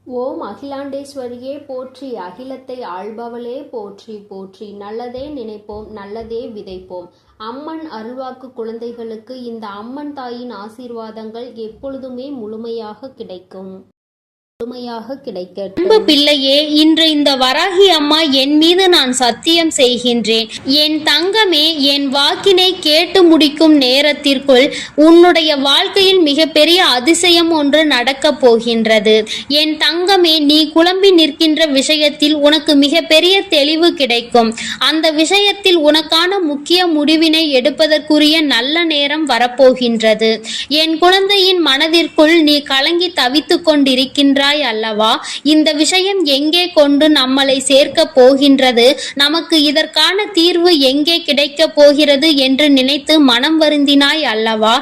ஓம் அகிலாண்டேஸ்வரியே போற்றி, அகிலத்தை ஆள்பவளே போற்றி போற்றி. நல்லதே நினைப்போம், நல்லதே விதைப்போம். அம்மன் அருள்வாக்கு குழந்தைகளுக்கு இந்த அம்மன் தாயின் ஆசீர்வாதங்கள் எப்பொழுதுமே முழுமையாக கிடைக்கும். அன்பு பிள்ளையே, இன்று இந்த வராகி அம்மா என் மீது நான் சத்தியம் செய்கின்றேன். என் தங்கமே, என் வாக்கினை கேட்டு முடிக்கும் நேரத்திற்குள் உன்னுடைய வாழ்க்கையில் மிகப்பெரிய அதிசயம் ஒன்று நடக்கப் போகின்றது. என் தங்கமே, நீ குழம்பி நிற்கின்ற விஷயத்தில் உனக்கு மிகப்பெரிய தெளிவு கிடைக்கும். அந்த விஷயத்தில் உனக்கான முக்கிய முடிவினை எடுப்பதற்குரிய நல்ல நேரம் வரப்போகின்றது. என் குழந்தையின் மனதிற்குள் நீ கலங்கி தவித்துக் கொண்டிருக்கின்றாய் அல்லவா? இந்த விஷயம் எங்கே கொண்டு நம்மளை சேர்க்க போகின்றது, நமக்கு இதற்கான தீர்வு எங்கே கிடைக்க போகிறது என்று நினைத்து மனம் வருந்தினாய் அல்லவா?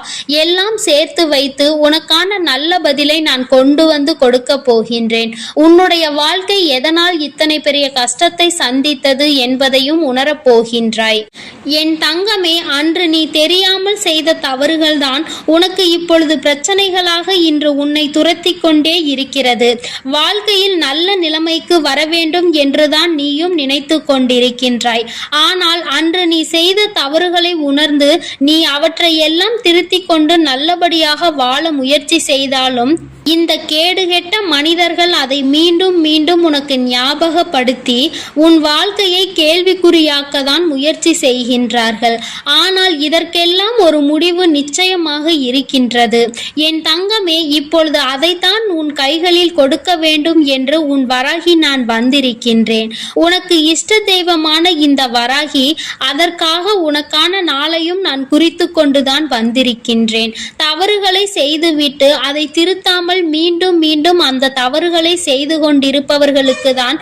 எல்லாம் சேர்த்து வைத்து உனக்கான நல்ல பதிலை நான் கொண்டு வந்து கொடுக்க போகின்றேன். உன்னுடைய வாழ்க்கை எதனால் இத்தனை பெரிய கஷ்டத்தை சந்தித்தது என்பதையும் உணரப் போகின்றாய். என் தங்கமே, அன்று நீ தெரியாமல் செய்த தவறுகள்தான் உனக்கு இப்பொழுது பிரச்சனைகளாக இன்று உன்னை துரத்தி கொண்டே இருக்கிறது. வாழ்க்கையில் நல்ல நிலைமைக்கு வர வேண்டும் என்றுதான் நீயும் நினைத்து கொண்டிருக்கின்றாய். ஆனால் அன்று நீ செய்த தவறுகளை உணர்ந்து நீ அவற்றை எல்லாம் திருத்திக் கொண்டு நல்லபடியாக வாழ முயற்சி செய்தாலும் இந்த கேடுகெட்ட மனிதர்கள் அதை மீண்டும் மீண்டும் உனக்கு ஞாபகப்படுத்தி உன் வாழ்க்கையை கேள்விக்குறியாக்க தான் முயற்சி செய்கின்றார்கள். ஆனால் இதற்கெல்லாம் ஒரு முடிவு நிச்சயமாக இருக்கின்றது. என் தங்கமே, இப்பொழுது அதைத்தான் உன் கைகளில் கொடுக்க வேண்டும் என்று உன் வராகி நான் வந்திருக்கின்றேன். உனக்கு இஷ்ட தெய்வமான இந்த வராகி அதற்காக உனக்கான நாளையும் நான் குறித்து கொண்டுதான் வந்திருக்கின்றேன். தவறுகளை செய்துவிட்டு அதை திருத்தாமல் மீண்டும் மீண்டும் அந்த தவறுகளை செய்து கொண்டிருப்பவர்களுக்கு தான்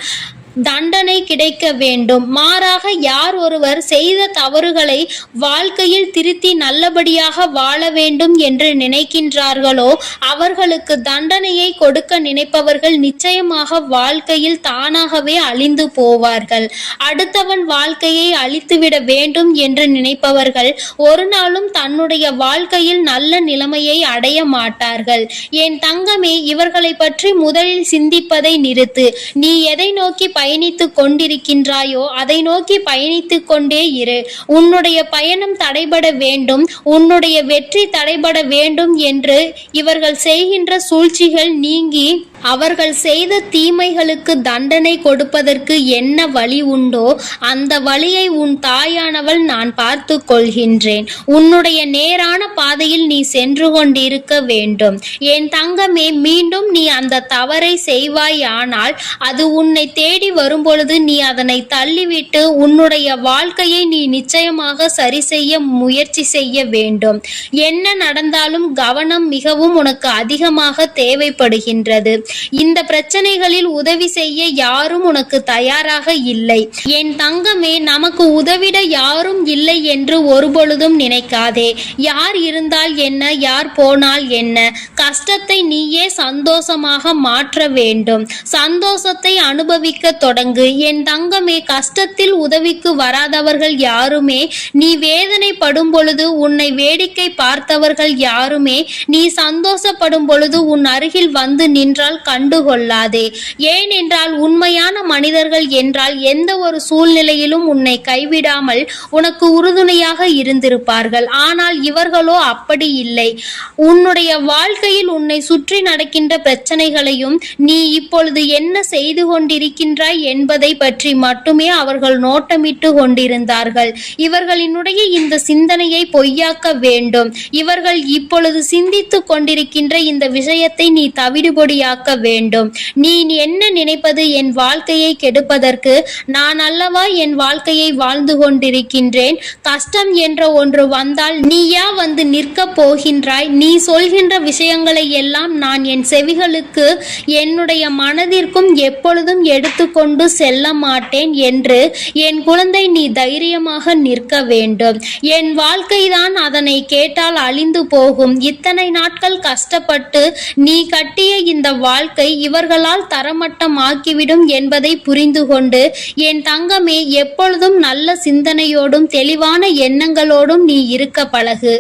தண்டனை கிடைக்க வேண்டும். மாறாக யார் ஒருவர் செய்த தவறுகளை வாழ்க்கையில் திருத்தி நல்லபடியாக வாழ வேண்டும் என்று நினைக்கின்றார்களோ அவர்களுக்கு தண்டனையை கொடுக்க நினைப்பவர்கள் நிச்சயமாக வாழ்க்கையில் தானாகவே அழிந்து போவார்கள். அடுத்தவன் வாழ்க்கையை அழித்துவிட வேண்டும் என்று நினைப்பவர்கள் ஒரு நாளும் தன்னுடைய வாழ்க்கையில் நல்ல நிலைமையை அடைய மாட்டார்கள். என் தங்கமே, இவர்களை பற்றி முதலில் சிந்திப்பதை நிறுத்து. நீ எதை நோக்கி பயணித்துக் கொண்டிருக்கின்றாயோ அதை நோக்கி பயணித்துக் கொண்டே இரு. உன்னுடைய பயணம் தடைபட வேண்டும், உன்னுடைய வெற்றி தடைபட வேண்டும் என்று இவர்கள் செய்கின்ற சூழ்ச்சிகள் நீங்கி அவர்கள் செய்த தீமைகளுக்கு தண்டனை கொடுப்பதற்கு என்ன வழி உண்டோ அந்த வழியை உன் தாயானவள் நான் பார்த்து கொள்கின்றேன். உன்னுடைய நேரான பாதையில் நீ சென்று கொண்டிருக்க வேண்டும். என் தங்கமே, மீண்டும் நீ அந்த தவறை செய்வாயானால் அது உன்னை தேடி வரும்பொழுது நீ அதனை தள்ளிவிட்டு உன்னுடைய வாழ்க்கையை நீ நிச்சயமாக சரி செய்ய முயற்சி செய்ய வேண்டும். என்ன நடந்தாலும் கவனம் மிகவும் உனக்கு அதிகமாக தேவைப்படுகின்றது. இந்த பிரச்சனைகளில் உதவி செய்ய யாரும் உனக்கு தயாராக இல்லை. என் தங்கமே, நமக்கு உதவிட யாரும் இல்லை என்று ஒருபொழுதும் நினைக்காதே. யார் இருந்தால் என்ன, யார் போனால் என்ன, கஷ்டத்தை நீயே சந்தோஷமாக மாற்ற வேண்டும். சந்தோஷத்தை அனுபவிக்க தொடங்கு. என் தங்கமே, கஷ்டத்தில் உதவிக்கு வராதவர்கள் யாருமே, நீ வேதனைப்படும் பொழுது உன்னை வேடிக்கை பார்த்தவர்கள் யாருமே நீ சந்தோஷப்படும் பொழுது உன் அருகில் வந்து நின்றால் கண்டுகொள்ளாதே. ஏனென்றால் உண்மையான மனிதர்கள் என்றால் எந்த ஒரு சூழ்நிலையிலும் உன்னை கைவிடாமல் உனக்கு உறுதுணையாக இருந்திருப்பார்கள். ஆனால் இவர்களோ அப்படி இல்லை. உன்னுடைய வாழ்க்கையில் உன்னை சுற்றி நடக்கின்ற பிரச்சனைகளையும் நீ இப்பொழுது என்ன செய்து கொண்டிருக்கின்றாய் என்பதை பற்றி மட்டுமே அவர்கள் நோட்டமிட்டு கொண்டிருந்தார்கள். இவர்களினுடைய இந்த சிந்தனையை பொய்யாக்க வேண்டும். இவர்கள் இப்பொழுது சிந்தித்துக் கொண்டிருக்கின்ற இந்த விஷயத்தை நீ தவிடுபொடியாக்க வேண்டும். நீ என்ன நினைப்பது, என் வாழ்க்கையை கெடுப்பதற்கு? நான் அல்லவா என் வாழ்க்கையை வாழ்ந்து கொண்டிருக்கின்றேன். கஷ்டம் என்ற ஒன்று வந்தால் நீயா வந்து நிற்க போகின்றாய்? நீ சொல்கின்ற விஷயங்களை எல்லாம் நான் என் செவிகளுக்கு என்னுடைய மனதிற்கும் எப்பொழுதும் எடுத்துக்கொண்டு செல்ல மாட்டேன் என்று என் குழந்தை நீ தைரியமாக நிற்க வேண்டும். என் வாழ்க்கைதான் அதனை கேட்டால் அழிந்து போகும். இத்தனை நாட்கள் கஷ்டப்பட்டு நீ கட்டிய இந்த வாழ்க்கை இவர்களால் தரமட்டம் ஆக்கிவிடும் என்பதை புரிந்து கொண்டு என் தங்கமே எப்பொழுதும் நல்ல சிந்தனையோடும் தெளிவான எண்ணங்களோடும் நீ இருக்க பழகு.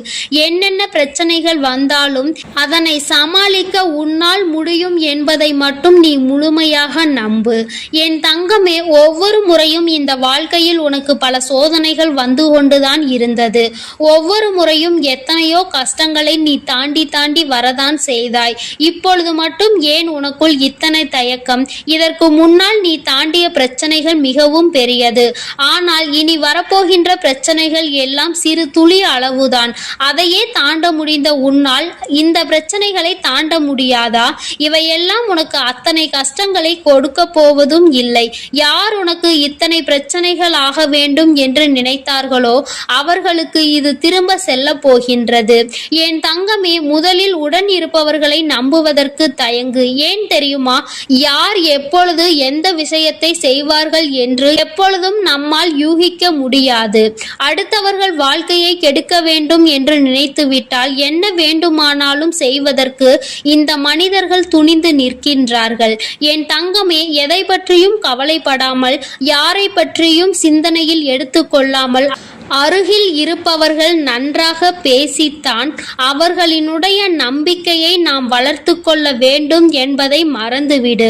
என்னென்ன பிரச்சனைகள் வந்தாலும் அதனை சமாளிக்க உன்னால் முடியும் என்பதை மட்டும் நீ முழுமையாக நம்பு. என் தங்கமே, ஒவ்வொரு முறையும் இந்த வாழ்க்கையில் உனக்கு பல சோதனைகள் வந்து கொண்டுதான் இருந்தது. ஒவ்வொரு முறையும் எத்தனையோ கஷ்டங்களை நீ தாண்டி தாண்டி வரதான் செய்தாய். இப்பொழுது மட்டும் ஏன் உனக்குள் இத்தனை தயக்கம்? இதற்கு முன்னால் நீ தாண்டிய பிரச்சனைகள் மிகவும் பெரியது. ஆனால் இனி வரப்போகின்ற பிரச்சனைகள் எல்லாம் சிறு துளி அளவுதான். அதையே தாண்ட முடிந்த உன்னால் இந்த பிரச்சனைகளை தாண்ட முடியாதா? இவையெல்லாம் உனக்கு அத்தனை கஷ்டங்களை கொடுக்க போவதும் இல்லை. யார் உனக்கு இத்தனை பிரச்சனைகள் ஆக வேண்டும் என்று நினைத்தார்களோ அவர்களுக்கு இது திரும்ப செல்ல போகின்றது. என் தங்கமே, முதலில் உடன் இருப்பவர்களை நம்புவதற்கு தயங்கு. ஏன் தெரியுமா? யார் எப்பொழுது எந்த விஷயத்தை செய்வார்கள் என்று எப்பொழுதும் நம்மால் யூகிக்க முடியாது. அடுத்தவர்கள் வாழ்க்கையை கெடுக்க வேண்டும் என்று நினைத்துவிட்டால் என்ன வேண்டுமானாலும் செய்வதற்கு இந்த மனிதர்கள் துணிந்து நிற்கின்றார்கள். என் தங்கமே, எதை பற்றியும் கவலைப்படாமல், யாரை பற்றியும் சிந்தனையில் எடுத்துக்கொள்ளாமல், அருகில் இருப்பவர்கள் நன்றாக பேசித்தான் அவர்களினுடைய நம்பிக்கையை நாம் வளர்த்து கொள்ள வேண்டும் என்பதை மறந்துவிடு.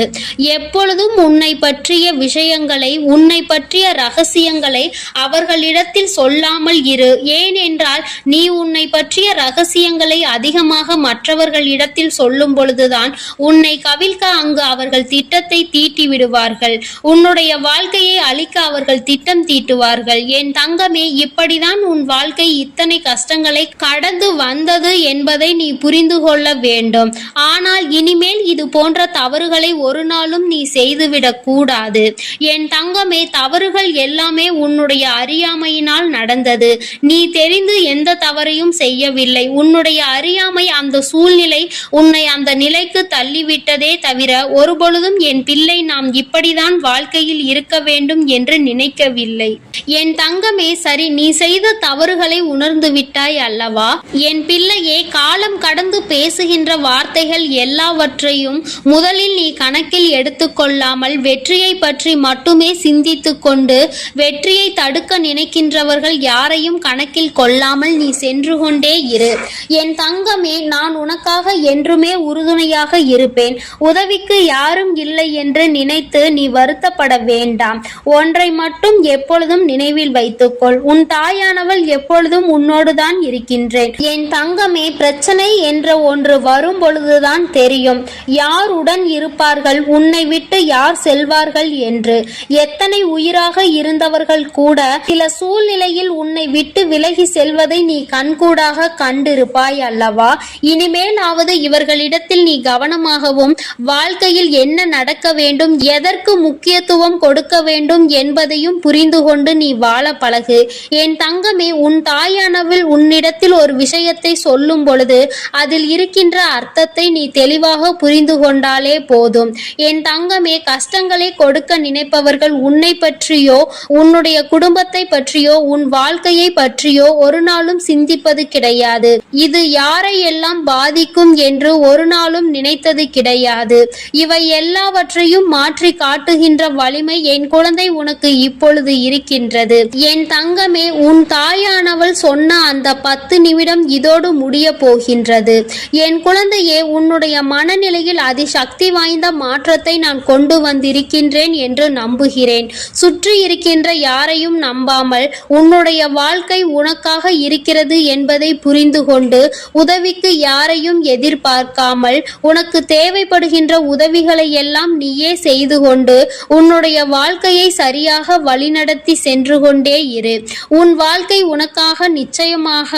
எப்பொழுதும் உன்னை பற்றிய விஷயங்களை, உன்னை பற்றிய ரகசியங்களை அவர்களிடத்தில் சொல்லாமல் இரு. ஏனென்றால் நீ உன்னை பற்றிய ரகசியங்களை அதிகமாக மற்றவர்களிடத்தில் சொல்லும் பொழுதுதான் உன்னை கவிழ்க்க அங்கு அவர்கள் திட்டத்தை தீட்டி விடுவார்கள். உன்னுடைய வாழ்க்கையை அழிக்க அவர்கள் திட்டம் தீட்டுவார்கள். என் தங்கமே, இப்படிதான் உன் வாழ்க்கை இத்தனை கஷ்டங்களை கடந்து வந்தது என்பதை நீ புரிந்து கொள்ள வேண்டும். ஆனால் இனிமேல் இது போன்ற தவறுகளை ஒரு நாளும் நீ செய்துவிடக் கூடாது. என் தங்கமே, தவறுகள் எல்லாமே உன்னுடைய அறியாமையினால் நடந்தது. நீ தெரிந்து எந்த தவறையும் செய்யவில்லை. உன்னுடைய அறியாமை, அந்த சூழ்நிலை உன்னை அந்த நிலைக்கு தள்ளிவிட்டதே தவிர ஒருபொழுதும் என் பிள்ளை நாம் இப்படிதான் வாழ்க்கையில் இருக்க வேண்டும் என்று நினைக்கவில்லை. என் தங்கமே, சரி, நீ செய்த தவறுகளை உணர்ந்து விட்டாய் அல்லவா? என் பிள்ளையே, காலம் கடந்து பேசுகின்ற வார்த்தைகள் எல்லாவற்றையும் முதலில் நீ கணக்கில் எடுத்துக்கொள்ளாமல் வெற்றியை பற்றி மட்டுமே சிந்தித்து கொண்டு வெற்றியை தடுக்க நினைக்கின்றவர்கள் யாரையும் கணக்கில் கொள்ளாமல் நீ சென்று கொண்டே இரு. என் தங்கமே, நான் உனக்காக என்றுமே உறுதுணையாக இருப்பேன். உதவிக்கு யாரும் இல்லை என்று நினைத்து நீ வருத்தப்பட வேண்டாம். ஒன்றை மட்டும் எப்பொழுதும் நினைவில் வைத்துக்கொள். உன் தாயானவள் எப்பொழுதும் உன்னோடுதான் இருக்கின்றேன். என் தங்கமே, பிரச்சனை என்ற ஒன்று வரும் பொழுதுதான் தெரியும் யார் உடன் இருப்பார்கள், உன்னை விட்டு யார் செல்வார்கள் என்று. எத்தனை உயிராக இருந்தவர்கள் கூட சில சூழ்நிலையில் உன்னை விட்டு விலகி செல்வதை நீ கண்கூடாக கண்டிருப்பாய் அல்லவா? இனிமேலாவது இவர்களிடத்தில் நீ கவனமாகவும், வாழ்க்கையில் என்ன நடக்க வேண்டும், எதற்கு முக்கியத்துவம் கொடுக்க வேண்டும் என்பதையும் புரிந்து கொண்டு நீ வாழ பழகு. என் தங்கமே, உன் தாயானவள் உன்னிடத்தில் ஒரு விஷயத்தை சொல்லும் பொழுது அதில் இருக்கின்ற அர்த்தத்தை நீ தெளிவாக புரிந்து கொண்டாலே போதும். என் தங்கமே, கஷ்டங்களை கொடுக்க நினைப்பவர்கள் உன்னை பற்றியோ, உன்னுடைய குடும்பத்தை பற்றியோ, உன் வாழ்க்கையை பற்றியோ ஒரு நாளும் சிந்திப்பது கிடையாது. இது யாரை எல்லாம் பாதிக்கும் என்று ஒரு நாளும் நினைத்தது கிடையாது. இவை எல்லாவற்றையும் மாற்றி காட்டுகின்ற வலிமை என் குழந்தை உனக்கு இப்பொழுது இருக்கின்றது. என் தங்கமே, உன் தாயானவள் சொன்ன அந்த 10 நிமிடம் இதோடு முடிய போகின்றது. என் குழந்தையே, உன்னுடைய மனநிலையில் அதிசக்தி வாய்ந்த மாற்றத்தை நான் கொண்டு வந்திருக்கின்றேன் என்று நம்புகிறேன். சுற்றி இருக்கின்ற யாரையும் நம்பாமல் உன்னுடைய வாழ்க்கை உனக்காக இருக்கிறது என்பதை புரிந்து கொண்டு உதவிக்கு யாரையும் எதிர்பார்க்காமல் உனக்கு தேவைப்படுகின்ற உதவிகளை எல்லாம் நீயே செய்து கொண்டு உன்னுடைய வாழ்க்கையை சரியாக வழிநடத்தி சென்று கொண்டே இரு. உன் வாழ்க்கை உனக்காக நிச்சயமாக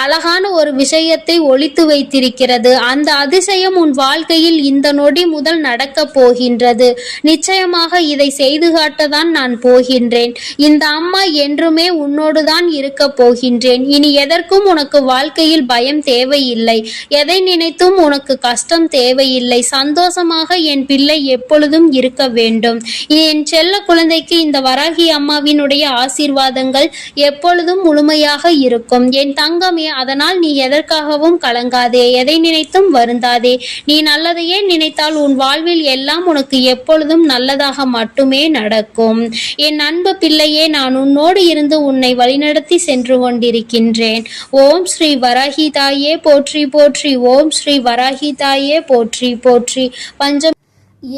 அழகான ஒரு விஷயத்தை ஒளித்து வைத்திருக்கிறது. அந்த அதிசயம் உன் வாழ்க்கையில் இந்த நொடி முதல் நடக்க போகின்றது. நிச்சயமாக இதை செய்து காட்டதான் நான் போகின்றேன். இந்த அம்மா என்றுமே உன்னோடுதான் இருக்க போகின்றேன். இனி எதற்கும் உனக்கு வாழ்க்கையில் பயம் தேவையில்லை. எதை நினைத்தும் உனக்கு கஷ்டம் தேவையில்லை. சந்தோஷமாக என் பிள்ளை எப்பொழுதும் இருக்க வேண்டும். என் செல்ல குழந்தைக்கு இந்த வராகி அம்மாவினுடைய ஆசீர்வாதங்கள் எப்பொழுதும் முழுமையாக இருக்கும். என் தங்கமே, அதனால் நீ எதற்காகவும் கலங்காதே, எதை நினைத்தும் வருந்தாதே. நீ நல்லதையே நினைத்தால் உன் வாழ்வில் எல்லாம் உனக்கு எப்பொழுதும் நல்லதாக மட்டுமே நடக்கும். என் அன்பு பிள்ளையே, நான் உன்னோடு இருந்து உன்னை வழிநடத்தி சென்று கொண்டிருக்கின்றேன். ஓம் ஸ்ரீ வராகி தாயே போற்றி போற்றி. ஓம் ஸ்ரீ வராகி தாயே போற்றி போற்றி.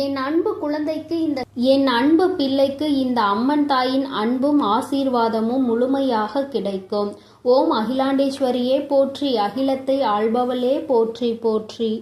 என் அன்பு பிள்ளைக்கு இந்த அம்மன் தாயின் அன்பும் ஆசீர்வாதமும் முழுமையாக கிடைக்கும். ஓம் அகிலாண்டேஸ்வரியே போற்றி, அகிலத்தை ஆள்பவளே போற்றி போற்றி.